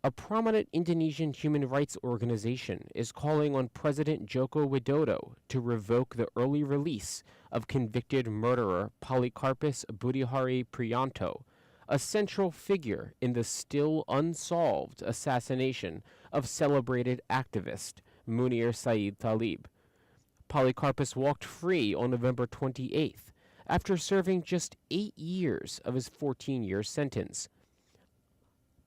A prominent Indonesian human rights organization is calling on President Joko Widodo to revoke the early release of convicted murderer Polikarpus Budihari Priyanto, a central figure in the still unsolved assassination of celebrated activist Munir Said Talib. Polikarpus walked free on November 28th after serving just 8 years of his 14-year sentence.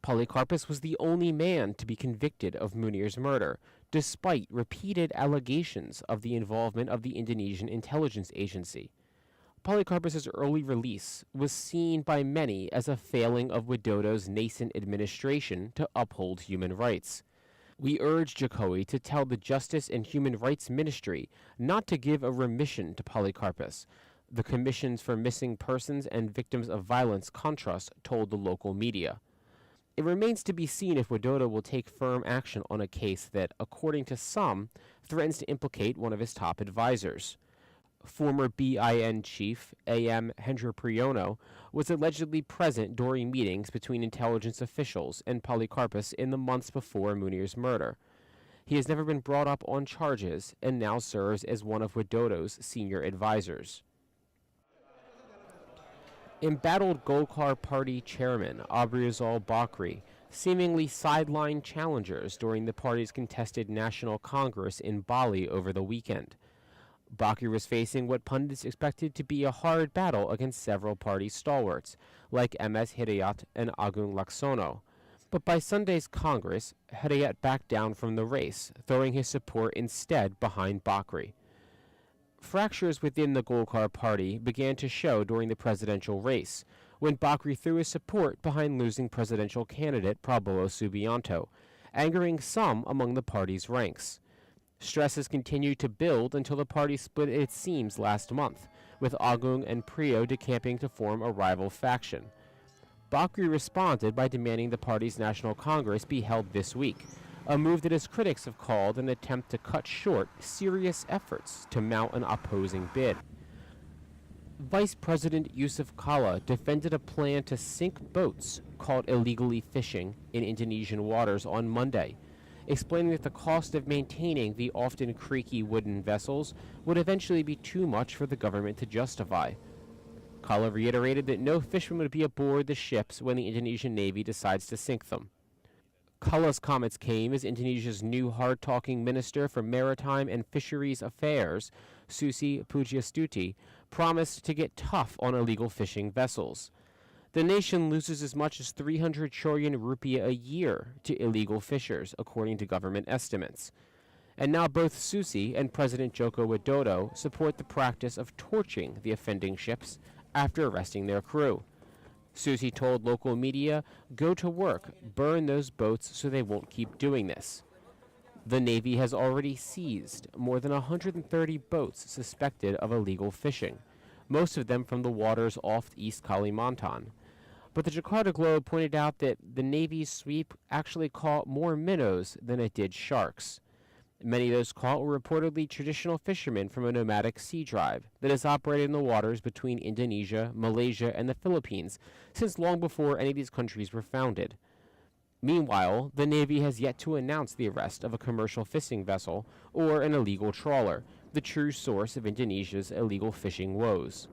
Polikarpus was the only man to be convicted of Munir's murder, despite repeated allegations of the involvement of the Indonesian intelligence agency. Polikarpus's early release was seen by many as a failing of Widodo's nascent administration to uphold human rights. We urge Jokowi to tell the Justice and Human Rights Ministry not to give a remission to Polikarpus, the Commissions for Missing Persons and Victims of Violence Contras told the local media. It remains to be seen if Widodo will take firm action on a case that, according to some, threatens to implicate one of his top advisors. Former BIN chief A.M. Hendra Priyono was allegedly present during meetings between intelligence officials and Polikarpus in the months before Munir's murder. He has never been brought up on charges and now serves as one of Widodo's senior advisors. Embattled Golkar Party chairman Abrizal Bakrie seemingly sidelined challengers during the party's contested National Congress in Bali over the weekend. Bakrie was facing what pundits expected to be a hard battle against several party stalwarts, like MS Hidayat and Agung Laksono. But by Sunday's Congress, Hidayat backed down from the race, throwing his support instead behind Bakrie. Fractures within the Golkar party began to show during the presidential race, when Bakrie threw his support behind losing presidential candidate Prabowo Subianto, angering some among the party's ranks. Stresses continued to build until the party split its seams last month, with Agung and Priyo decamping to form a rival faction. Bakrie responded by demanding the party's National Congress be held this week, a move that his critics have called an attempt to cut short serious efforts to mount an opposing bid. Vice President Yusuf Kala defended a plan to sink boats caught illegally fishing in Indonesian waters on Monday, explaining that the cost of maintaining the often creaky wooden vessels would eventually be too much for the government to justify. Kala reiterated that no fishermen would be aboard the ships when the Indonesian Navy decides to sink them. Kala's comments came as Indonesia's new hard-talking Minister for Maritime and Fisheries Affairs, Susi Pujiastuti, promised to get tough on illegal fishing vessels. The nation loses as much as 300 trillion rupiah a year to illegal fishers, according to government estimates. And now both Susi and President Joko Widodo support the practice of torching the offending ships after arresting their crew. Susi told local media, "Go to work, burn those boats so they won't keep doing this." The Navy has already seized more than 130 boats suspected of illegal fishing, most of them from the waters off East Kalimantan. But the Jakarta Globe pointed out that the Navy's sweep actually caught more minnows than it did sharks. Many of those caught were reportedly traditional fishermen from a nomadic sea tribe that has operated in the waters between Indonesia, Malaysia, and the Philippines since long before any of these countries were founded. Meanwhile, the Navy has yet to announce the arrest of a commercial fishing vessel or an illegal trawler, the true source of Indonesia's illegal fishing woes.